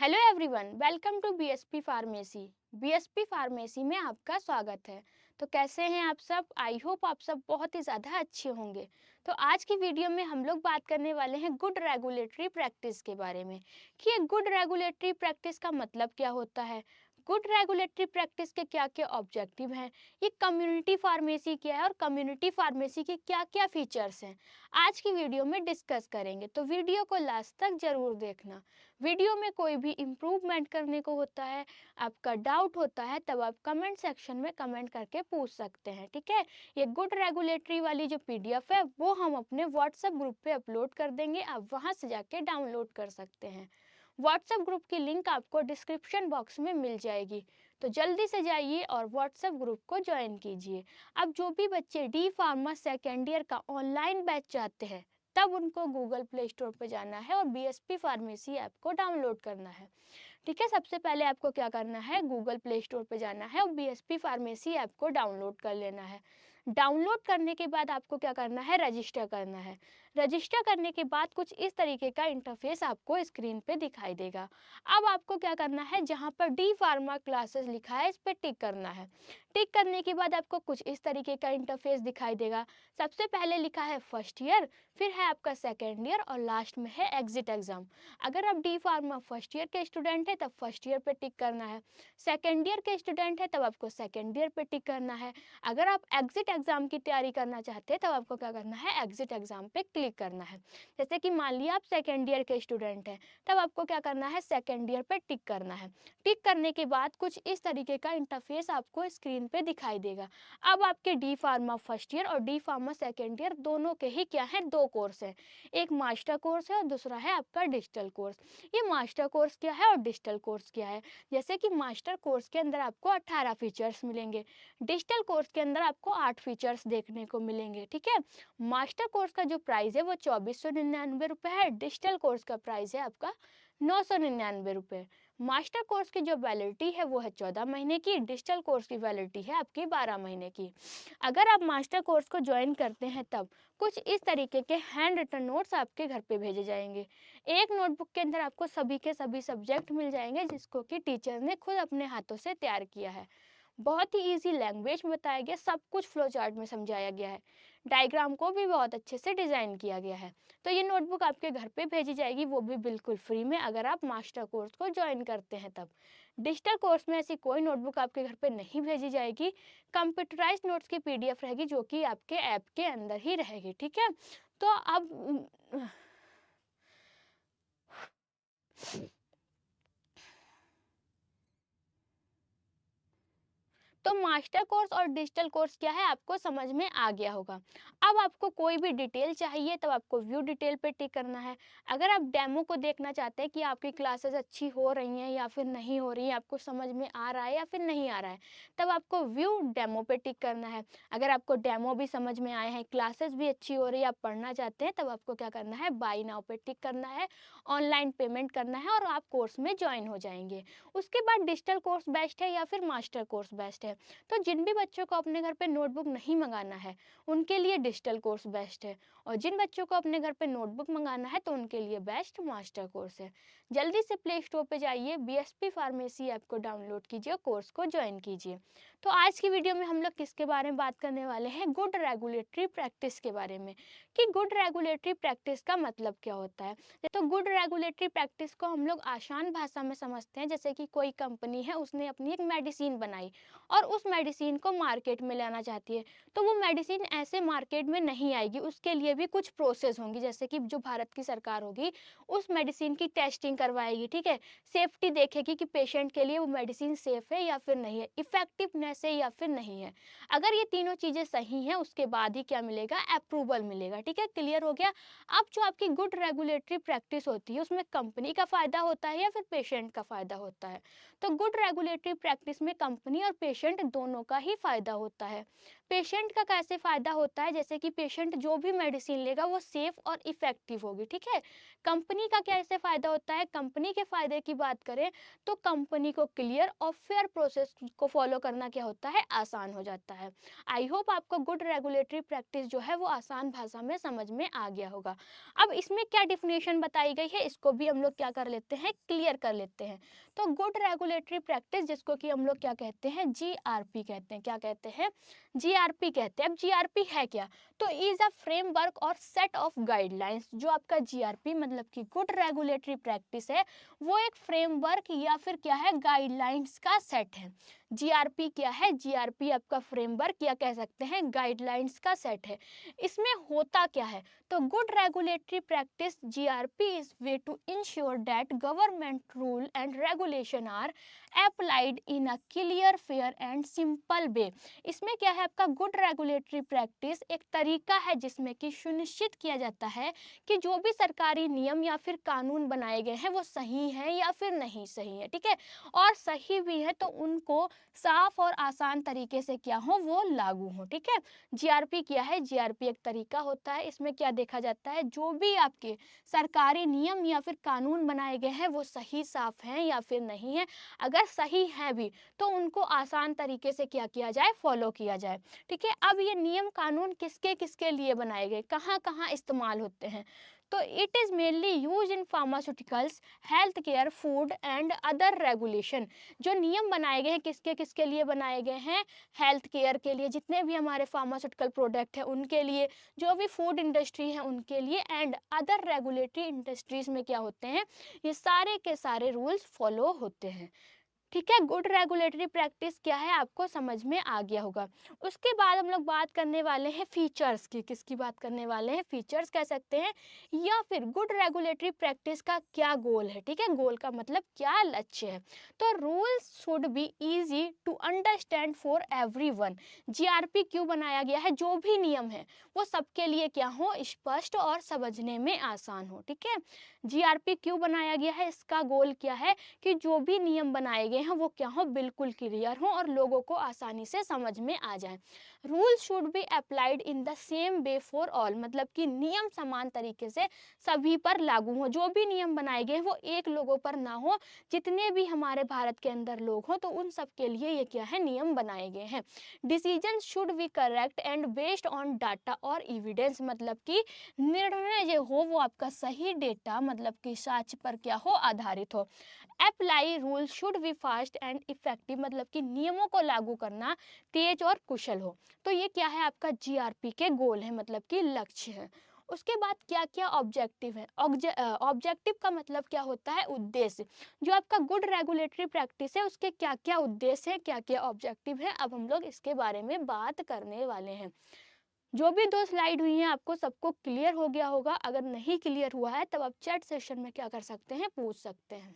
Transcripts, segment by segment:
Hello everyone, welcome to BSP pharmacy. BSP pharmacy में आपका स्वागत है। तो कैसे हैं आप सब? आई होप आप सब बहुत ही ज़्यादा अच्छे होंगे। तो आज की वीडियो में हम लोग बात करने वाले हैं गुड रेगुलेटरी प्रैक्टिस के बारे में कि ये गुड रेगुलेटरी प्रैक्टिस का मतलब क्या होता है, गुड रेगुलेटरी प्रैक्टिस के क्या क्या ऑब्जेक्टिव हैं, ये कम्युनिटी फार्मेसी क्या है और कम्युनिटी फार्मेसी के क्या क्या फीचर्स हैं, आज की वीडियो में डिस्कस करेंगे। तो वीडियो को लास्ट तक ज़रूर देखना। वीडियो में कोई भी इम्प्रूवमेंट करने को होता है, आपका डाउट होता है, तब आप कमेंट सेक्शन में कमेंट करके पूछ सकते हैं, ठीक है। ये गुड रेगुलेटरी वाली जो पीडीएफ है वो हम अपने व्हाट्सएप ग्रुप पे अपलोड कर देंगे, आप वहां से जाके डाउनलोड कर सकते हैं। व्हाट्सएप ग्रुप की लिंक आपको डिस्क्रिप्शन बॉक्स में मिल जाएगी, तो जल्दी से जाइए और व्हाट्सएप ग्रुप को ज्वाइन कीजिए। अब जो भी बच्चे डी फार्मा सेकेंड ईयर का ऑनलाइन बैच चाहते हैं, तब उनको गूगल प्ले स्टोर पर जाना है और बीएसपी फार्मेसी ऐप को डाउनलोड करना है, ठीक है। सबसे पहले आपको क्या करना है, गूगल प्ले स्टोर पे जाना है और बीएसपी फार्मेसी ऐप को डाउनलोड कर लेना है। डाउनलोड करने के बाद आपको क्या करना है, रजिस्टर करना है। रजिस्टर करने के बाद कुछ इस तरीके का इंटरफेस आपको स्क्रीन पे दिखाई देगा। अब आपको क्या करना है, जहाँ पर डी फार्मा क्लासेस लिखा है इस पर टिक करना है। टिक करने के बाद आपको कुछ इस तरीके का इंटरफेस दिखाई देगा। सबसे पहले लिखा है फर्स्ट ईयर, फिर है आपका सेकेंड ईयर और लास्ट में है एग्जिट एग्जाम। अगर आप डी फार्मा फर्स्ट ईयर के स्टूडेंट है तब फर्स्ट ईयर पे टिक करना है, सेकेंड ईयर के स्टूडेंट है तब आपको सेकेंड ईयर पे टिक करना है, अगर आप एग्जिट एग्जाम की तैयारी करना चाहते हैं तब आपको क्या करना है, एग्जिट एग्जाम पे क्लिक करना है। जैसे कि मान लिया आप सेकेंड ईयर के स्टूडेंट हैं, तब आपको क्या करना है, सेकेंड ईयर पे टिक करना है। टिक करने के बाद कुछ इस तरीके का इंटरफेस आपको स्क्रीन पे दिखाई देगा। अब आपके डी फार्मा फर्स्ट ईयर और डी फार्मा सेकेंड ईयर दोनों के ही क्या है, दो कोर्स हैं। एक मास्टर कोर्स है और दूसरा है आपका डिजिटल कोर्स। ये मास्टर कोर्स क्या है और डिजिटल कोर्स क्या है, जैसे कि मास्टर कोर्स के अंदर आपको 18 फीचर्स मिलेंगे, डिजिटल कोर्स के अंदर आपको 8 फीचर्स देखने को मिलेंगे, ठीक है। मास्टर कोर्स का जो प्राइस है वो 2499 रुपये है, डिजिटल कोर्स का प्राइस है आपका 999 रुपये। मास्टर कोर्स की जो वैलिडिटी है वो है 14 महीने की, डिजिटल कोर्स की वैलिडिटी है आपकी 12 महीने की। अगर आप मास्टर कोर्स को ज्वाइन करते हैं तब कुछ इस तरीके के हैंड रिटन नोट्स आपके घर पे भेजे जाएंगे। एक नोटबुक के अंदर आपको सभी के सभी सब्जेक्ट मिल जाएंगे, जिसको कि टीचर ने खुद अपने हाथों से तैयार किया है। बहुत ही इजी लैंग्वेज में बताया गया, सब कुछ फ्लो चार्ट में समझाया गया है, डायग्राम को भी बहुत अच्छे से डिज़ाइन किया गया है। तो ये नोटबुक आपके घर पे भेजी जाएगी, वो भी बिल्कुल फ्री में, अगर आप मास्टर कोर्स को ज्वाइन करते हैं तब। डिजिटल कोर्स में ऐसी कोई नोटबुक आपके घर पे नहीं भेजी जाएगी, कंप्यूटराइज नोट्स की पीडीएफ रहेगी जो कि आपके ऐप के अंदर ही रहेगी, ठीक है। तो अब तो मास्टर कोर्स और डिजिटल कोर्स क्या है आपको समझ में आ गया होगा। अब आपको कोई भी डिटेल चाहिए तब आपको व्यू डिटेल पे टिक करना है। अगर आप डेमो को देखना चाहते हैं कि आपकी क्लासेस अच्छी हो रही हैं या फिर नहीं हो रही हैं, आपको समझ में आ रहा है या फिर नहीं आ रहा है, तब आपको व्यू डेमो पे टिक करना है। अगर आपको डेमो भी समझ में आए हैं, क्लासेस भी अच्छी हो रही है, आप पढ़ना चाहते हैं, तब आपको क्या करना है, बाई नाउ पे टिक करना है, ऑनलाइन पेमेंट करना है और आप कोर्स में ज्वाइन हो जाएंगे। उसके बाद डिजिटल कोर्स बेस्ट है या फिर मास्टर कोर्स बेस्ट है, तो जिन भी बच्चों को अपने घर पे नोटबुक नहीं मंगाना है उनके लिए डिजिटल कोर्स बेस्ट है, और जिन बच्चों को अपने घर पे नोटबुक मंगाना है तो उनके लिए बेस्ट मास्टर कोर्स है। जल्दी से प्ले स्टोर पे जाइए, बीएसपी फार्मेसी ऐप को डाउनलोड कीजिए, कोर्स को ज्वाइन कीजिए। तो आज की वीडियो में हम लोग किसके बारे में बात करने वाले हैं, गुड रेगुलेटरी प्रैक्टिस के बारे में, कि गुड रेगुलेटरी प्रैक्टिस का मतलब क्या होता है। तो गुड रेगुलेटरी प्रैक्टिस को हम लोग आसान भाषा में समझते हैं, जैसे कि कोई कंपनी है, उसने अपनी एक मेडिसिन बनाई और उस मेडिसिन को मार्केट में लाना चाहती है, तो वो मेडिसिन ऐसे मार्केट में नहीं आएगी, उसके लिए भी कुछ प्रोसेस होंगी, जैसे कि जो भारत की सरकार होगी उस मेडिसिन की टेस्टिंग करवाएगी, ठीक है, सेफ्टी देखेगी कि पेशेंट के लिए वो मेडिसिन सेफ है या फिर नहीं है, इफेक्टिवनेस है या फिर नहीं है। अगर ये तीनों चीज़ें सही हैं उसके बाद ही क्या मिलेगा, अप्रूवल मिलेगा, ठीक है, क्लियर हो गया। अब जो आपकी गुड रेगुलेटरी प्रैक्टिस होती है उसमें कंपनी का फ़ायदा होता है या फिर पेशेंट का फ़ायदा होता है, तो गुड रेगुलेटरी प्रैक्टिस में कंपनी और पेशेंट दोनों का ही फायदा होता है। पेशेंट का कैसे फ़ायदा होता है, जैसे कि पेशेंट जो भी मेडिसिन लेगा वो सेफ़ और इफ़ेक्टिव होगी, ठीक है। कंपनी का कैसे फ़ायदा होता है, कंपनी के फ़ायदे की बात करें तो कंपनी को क्लियर और फेयर प्रोसेस को फॉलो करना क्या होता है, आसान हो जाता है। आई होप आपको गुड रेगुलेटरी प्रैक्टिस जो है वो आसान भाषा में समझ में आ गया होगा। अब इसमें क्या डिफिनेशन बताई गई है, इसको भी हम लोग क्या कर लेते हैं, क्लियर कर लेते हैं। तो गुड रेगुलेटरी प्रैक्टिस, जिसको कि हम लोग क्या कहते हैं, जीआरपी कहते हैं। क्या कहते हैं, जीआरपी कहते हैं। अब जीआरपी है क्या, तो इज अ फ्रेमवर्क और सेट ऑफ गाइडलाइंस। जो आपका जीआरपी मतलब कि गुड रेगुलेटरी प्रैक्टिस है, वो एक फ्रेमवर्क या फिर क्या है, गाइडलाइंस का सेट है। जीआरपी क्या है, जीआरपी आपका फ्रेमवर्क या कह सकते हैं गाइडलाइंस का सेट है। इसमें होता क्या है, तो good regulatory practice GRP is way to ensure that government rule and regulation are applied in a clear, fair and simple way. इसमें क्या है, आपका गुड रेगुलेटरी प्रैक्टिस एक तरीका है जिसमें कि सुनिश्चित किया जाता है कि जो भी सरकारी नियम या फिर कानून बनाए गए हैं वो सही है या फिर नहीं सही है, ठीक है। और सही भी है तो उनको साफ और आसान तरीके से क्या हो, वो लागू हो, ठीक है। जीआरपी क्या है, जीआरपी एक तरीका होता है। इसमें क्या देखा जाता है, जो भी आपके सरकारी नियम या फिर कानून बनाए गए हैं वो सही साफ हैं या फिर नहीं है। अगर सही है भी तो उनको आसान तरीके से क्या किया जाए, फॉलो किया जाए, ठीक है। अब ये नियम कानून किसके किसके लिए बनाए गए, कहाँ कहाँ इस्तेमाल होते हैं, तो it is mainly use in pharmaceuticals, health care, food and other regulation. जो नियम बनाए गए हैं किसके किसके लिए बनाए गए हैं, हेल्थ केयर के लिए, जितने भी हमारे फार्मास्यूटिकल प्रोडक्ट हैं उनके लिए, जो भी फूड इंडस्ट्री है उनके लिए, एंड अदर रेगुलेटरी इंडस्ट्रीज में क्या होते हैं, ये सारे के सारे रूल्स फॉलो होते हैं, ठीक है। गुड रेगुलेटरी प्रैक्टिस क्या है आपको समझ में आ गया होगा। उसके बाद हम लोग बात करने वाले हैं फीचर्स की। किसकी बात करने वाले हैं, फीचर्स कह सकते हैं, या फिर गुड रेगुलेटरी प्रैक्टिस का क्या गोल है, ठीक है। गोल का मतलब क्या लक्ष्य है, तो rules should be easy to understand for everyone. GRP क्यों बनाया गया है, जो भी नियम है वो सबके लिए क्या हो, स्पष्ट और समझने में आसान हो, ठीक है। जीआरपी क्यों बनाया गया है, इसका गोल क्या है, कि जो भी नियम बनाए गए हैं वो क्या हो, बिल्कुल क्लियर हो और लोगों को आसानी से समझ में आ जाए। Rule should be applied in the same way for all, मतलब कि नियम समान तरीके से सभी पर लागू हो। जो भी नियम बनाए गए हैं वो एक लोगों पर ना हो, जितने भी हमारे भारत के अंदर लोग हो तो उन सब के लिए ये क्या है, नियम बनाए गए हैं। Decision should be correct and based on data और एविडेंस, मतलब कि निर्णय जो हो वो आपका सही डेटा मतलब कि साक्ष्य पर क्या हो, आधारित हो। Apply rule should be fast and effective, मतलब कि नियमों को लागू करना तेज और कुशल हो। तो ये क्या है, आपका जीआरपी के गोल है, मतलब कि लक्ष्य है। उसके बाद क्या क्या ऑब्जेक्टिव है, ऑब्जेक्टिव का मतलब क्या होता है, उद्देश्य। जो आपका गुड रेगुलेटरी प्रैक्टिस है उसके क्या क्या उद्देश्य है, क्या क्या ऑब्जेक्टिव है, अब हम लोग इसके बारे में बात करने वाले हैं। जो भी दो स्लाइड हुई हैं आपको सबको क्लियर हो गया होगा, अगर नहीं क्लियर हुआ है तब आप चैट सेशन में क्या कर सकते हैं, पूछ सकते हैं।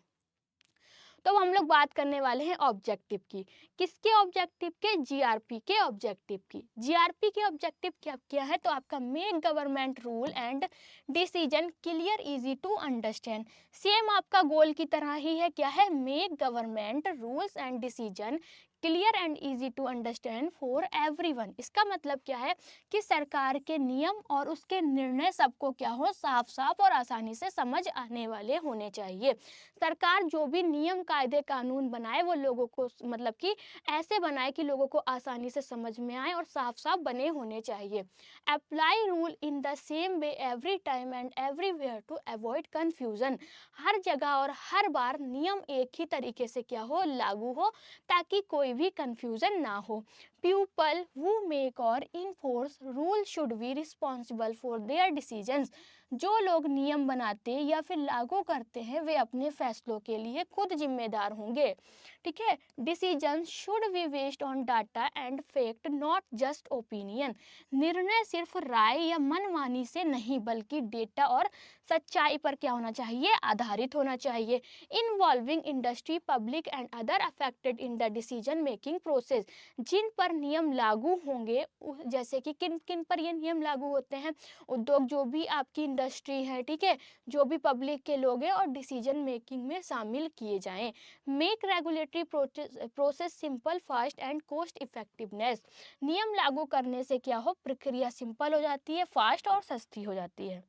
तो हम लोग बात करने वाले हैं ऑब्जेक्टिव की। किसके ऑब्जेक्टिव के, जीआरपी के ऑब्जेक्टिव की। जीआरपी के ऑब्जेक्टिव क्या क्या है, तो आपका make government rule and decision clear, easy to understand. Same आपका गोल की तरह ही है, क्या है, make government rules and decision clear and easy to understand for everyone. इसका मतलब क्या है, कि सरकार के नियम और उसके निर्णय सबको क्या हो, साफ साफ और आसानी से समझ आने वाले होने चाहिए। सरकार जो भी नियम कायदे कानून बनाए वो लोगों को मतलब कि ऐसे बनाए कि लोगों को आसानी से समझ में आए और साफ साफ बने होने चाहिए। Apply rule in the same way every time and everywhere to avoid confusion. हर जगह और हर बार नियम एक ही तरीके से क्या हो, लागू हो, ताकि कोई भी कंफ्यूजन ना हो। पीपल हु मेक और enforce rule should be responsible for their decisions. जो लोग नियम बनाते या फिर लागू करते हैं वे अपने फैसलों के लिए खुद जिम्मेदार होंगे, ठीक है। Decision should be based on data and fact, not just opinion. निर्णय सिर्फ राय या मनमानी से नहीं बल्कि डेटा और सच्चाई पर क्या होना चाहिए, आधारित होना चाहिए। Involving industry, public and other affected in the decision making process. जिन पर पर नियम लागू होंगे, जैसे कि किन किन पर ये नियम लागू होते हैं, उद्योग, जो भी आपकी इंडस्ट्री है, ठीक है, जो भी पब्लिक के लोग हैं और डिसीजन मेकिंग में शामिल किए जाएं। Make regulatory process simple, fast and cost effectiveness. नियम लागू करने से क्या हो, प्रक्रिया सिंपल हो जाती है, फास्ट और सस्ती हो जाती है।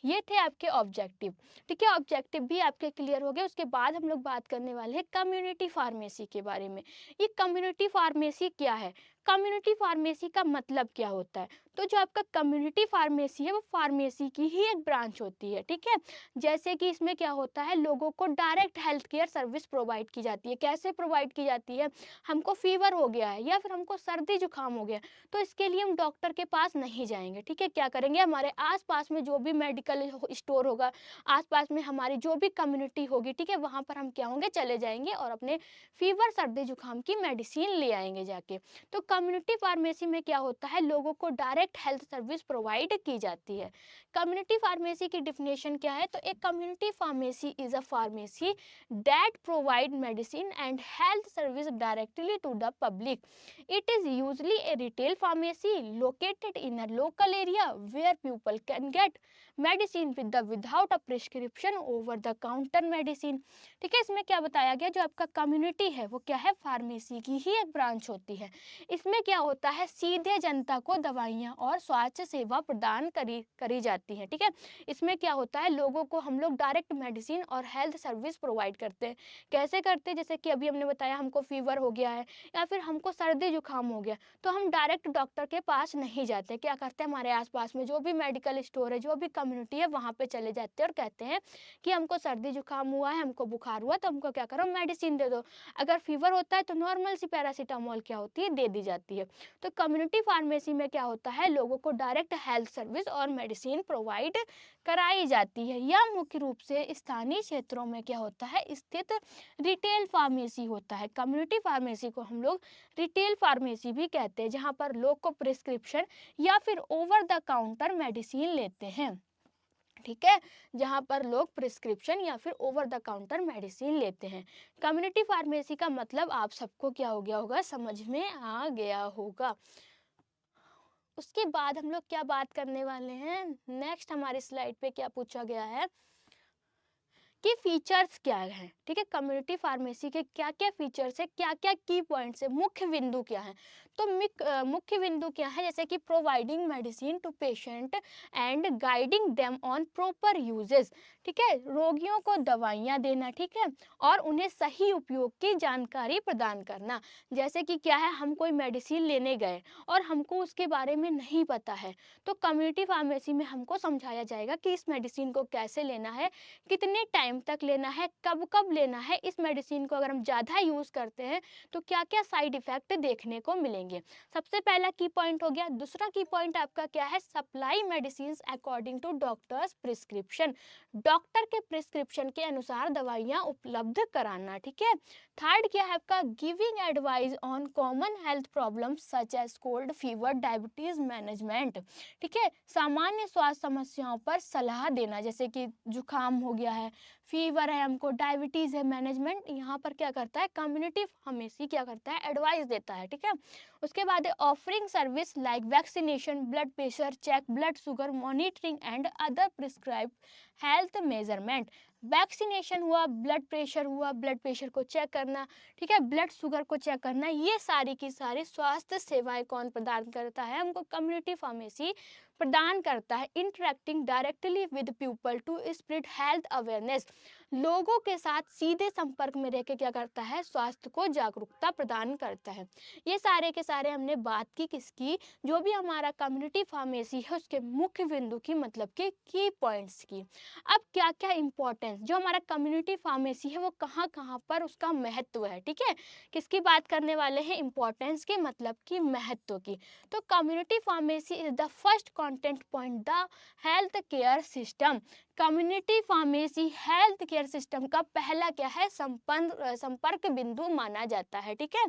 ये थे आपके ऑब्जेक्टिव। ठीक है, ऑब्जेक्टिव भी आपके क्लियर हो गए। उसके बाद हम लोग बात करने वाले हैं कम्युनिटी फार्मेसी के बारे में। ये कम्युनिटी फार्मेसी क्या है, कम्युनिटी फार्मेसी का मतलब क्या होता है? तो जो आपका कम्युनिटी फार्मेसी है वो फार्मेसी की ही एक ब्रांच होती है। ठीक है, जैसे कि इसमें क्या होता है, लोगों को direct health care service provide की जाती है। कैसे प्रोवाइड की जाती है, हमको फीवर हो गया है या फिर हमको सर्दी जुकाम हो गया, तो इसके लिए हम डॉक्टर के पास नहीं जाएंगे। ठीक है, क्या करेंगे, हमारे आसपास में जो भी मेडिकल स्टोर होगा, आसपास में हमारी जो भी कम्युनिटी होगी, ठीक है, वहां पर हम क्या होंगे, चले जाएंगे और अपने फीवर सर्दी जुकाम की मेडिसिन ले आएंगे जाके। तो कम्युनिटी फार्मेसी में क्या होता है, लोगों को डायरेक्ट हेल्थ सर्विस प्रोवाइड की जाती है। कम्युनिटी फार्मेसी की डिफिनेशन क्या है, तो एक community pharmacy is a pharmacy that provide medicine and health service directly to the public. It is usually a retail pharmacy located in a local area where people can get medicine without a prescription, over the counter medicine। ठीक है, इसमें क्या बताया गया, जो आपका community है वो क्या है, फार्मेसी की ही एक ब्रांच होती है। इसमें क्या होता है, सीधे जनता को दवाइयाँ और स्वास्थ्य सेवा प्रदान करी जाती है। ठीक है, इसमें क्या होता है, लोगों को हम लोग डायरेक्ट मेडिसिन और हेल्थ सर्विस प्रोवाइड करते हैं। कैसे करते हैं, जैसे कि अभी हमने बताया, हमको फीवर हो गया है या फिर हमको सर्दी जुकाम हो गया, तो हम डायरेक्ट डॉक्टर के पास नहीं जाते। क्या करते हैं, हमारे आसपास में जो भी मेडिकल स्टोर है, जो भी कम्युनिटी है, वहाँ पे चले जाते हैं और कहते हैं कि हमको सर्दी जुकाम हुआ है, हमको बुखार हुआ, तो हमको क्या करो, मेडिसिन दे दो। अगर फीवर होता है तो नॉर्मल सी पैरासीटामोल क्या होती है, दे दी जाती है। तो कम्युनिटी फार्मेसी में क्या होता है, लोगों को डायरेक्ट हेल्थ सर्विस और मेडिसिन प्रोवाइड कराई जाती है। या मुख्य रूप से स्थानीय क्षेत्रों में क्या होता है, स्थित रिटेल फार्मेसी होता है। कम्युनिटी फार्मेसी को हम लोग रिटेल फार्मेसी भी कहते हैं, जहाँ पर लोग को प्रिस्क्रिप्शन या फिर ओवर द काउंटर मेडिसिन लेते हैं। ठीक है, जहाँ पर लोग प्रिस्क्रिप्शन या फिर ओवर द काउंटर मेडिसिन लेते हैं। कम्युनिटी फार्मेसी का मतलब आप सबको क्या हो गया होगा, समझ में आ गया होगा। उसके बाद हम लोग क्या बात करने वाले हैं, नेक्स्ट हमारी स्लाइड पे क्या पूछा गया है कि फीचर्स क्या हैं। ठीक है, कम्युनिटी फार्मेसी के क्या क्या फीचर्स है, क्या क्या की पॉइंट्स है, मुख्य बिंदु क्या है। तो मुख्य बिंदु क्या है, जैसे कि providing medicine to patient and guiding them on proper uses. ठीक है, रोगियों को दवाइयाँ देना, ठीक है, और उन्हें सही उपयोग की जानकारी प्रदान करना। जैसे कि क्या है, हम कोई मेडिसिन लेने गए और हमको उसके बारे में नहीं पता है, तो कम्युनिटी फार्मेसी में हमको समझाया जाएगा कि इस मेडिसिन को कैसे लेना है, कितने टाइम तक लेना है, कब कब लेना है। इस मेडिसिन को अगर हम ज़्यादा यूज़ करते हैं तो क्या क्या साइड इफ़ेक्ट देखने को मिलेंगे। सबसे पहला की पॉइंट हो गया। दूसरा की पॉइंट आपका क्या है, supply medicine according to doctor's prescription. Doctor के प्रिस्क्रिप्शन के अनुसार दवाइयाँ उपलब्ध कराना। ठीक है, थर्ड क्या है आपका, giving advice on common health problems such as cold, fever, diabetes management. ठीक है, सामान्य स्वास्थ्य समस्याओं पर सलाह देना, जैसे कि जुकाम हो गया है, फीवर है, हमको डायबिटीज है, मैनेजमेंट यहाँ पर क्या करता है, कम्युनिटी फार्मेसी क्या करता है, एडवाइस देता है। ठीक है, उसके बाद offering service like vaccination, blood pressure check, blood sugar monitoring and other prescribe health measurement. Vaccination हुआ, ब्लड प्रेशर हुआ, ब्लड प्रेशर को चेक करना, ठीक है, ब्लड शुगर को चेक करना, ये सारी की सारी स्वास्थ्य सेवाएं कौन प्रदान करता है, हमको कम्युनिटी फार्मेसी प्रदान करता है। Interacting directly with people to spread health awareness, लोगों के साथ सीधे संपर्क में रहकर क्या करता है, स्वास्थ्य को जागरूकता प्रदान करता है। ये सारे के सारे हमने बात की किसकी, जो भी हमारा कम्युनिटी फार्मेसी है उसके मुख्य बिंदु की, मतलब के की पॉइंट्स की। अब क्या क्या इंपॉर्टेंस, जो हमारा कम्युनिटी फार्मेसी है वो कहाँ कहाँ पर उसका महत्व है। ठीक है, किसकी बात करने वाले हैं, इंपॉर्टेंस के मतलब की, महत्व की। तो community pharmacy is the first content point the health care system. Community pharmacy health care system का पहला क्या है, संपर्क बिंदु माना जाता है। ठीक है,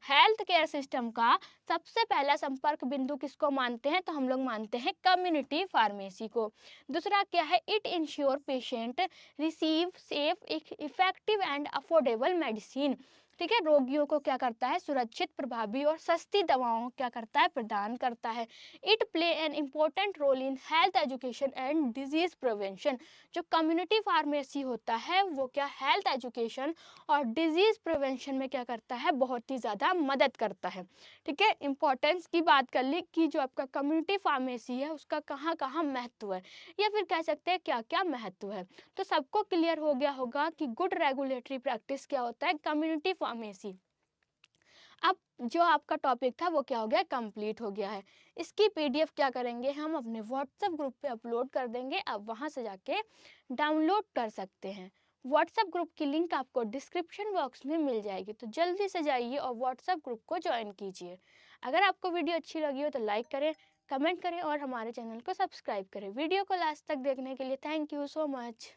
हेल्थ केयर सिस्टम का सबसे पहला संपर्क बिंदु किसको मानते हैं, तो हम लोग मानते हैं कम्युनिटी फार्मेसी को। दूसरा क्या है, it ensure patient receive safe, effective and affordable medicine. ठीक है, रोगियों को क्या करता है, सुरक्षित, प्रभावी और सस्ती दवाओं क्या करता है, प्रदान करता है। It play an important role in health education and disease prevention. जो कम्युनिटी फार्मेसी होता है वो क्या हेल्थ एजुकेशन और डिजीज प्रिवेंशन में क्या करता है, बहुत ही ज़्यादा मदद करता है। ठीक है, इम्पोर्टेंस की बात कर ली कि जो आपका कम्युनिटी फार्मेसी है उसका कहाँ कहाँ महत्व है, या फिर कह सकते हैं क्या क्या महत्व है। तो सबको क्लियर हो गया होगा कि गुड रेगुलेटरी प्रैक्टिस क्या होता है, कम्युनिटी फार्मेसी। अब जो आपका टॉपिक था वो क्या हो गया, कंप्लीट हो गया है। इसकी पीडीएफ क्या करेंगे, हम अपने व्हाट्सएप ग्रुप पे अपलोड कर देंगे, आप वहां से जाके डाउनलोड कर सकते हैं। व्हाट्सएप ग्रुप की लिंक आपको डिस्क्रिप्शन बॉक्स में मिल जाएगी, तो जल्दी से जाइए और व्हाट्सएप ग्रुप को ज्वाइन कीजिए। अगर आपको वीडियो अच्छी लगी हो तो लाइक करें, कमेंट करें और हमारे चैनल को सब्सक्राइब करें। वीडियो को लास्ट तक देखने के लिए थैंक यू सो मच।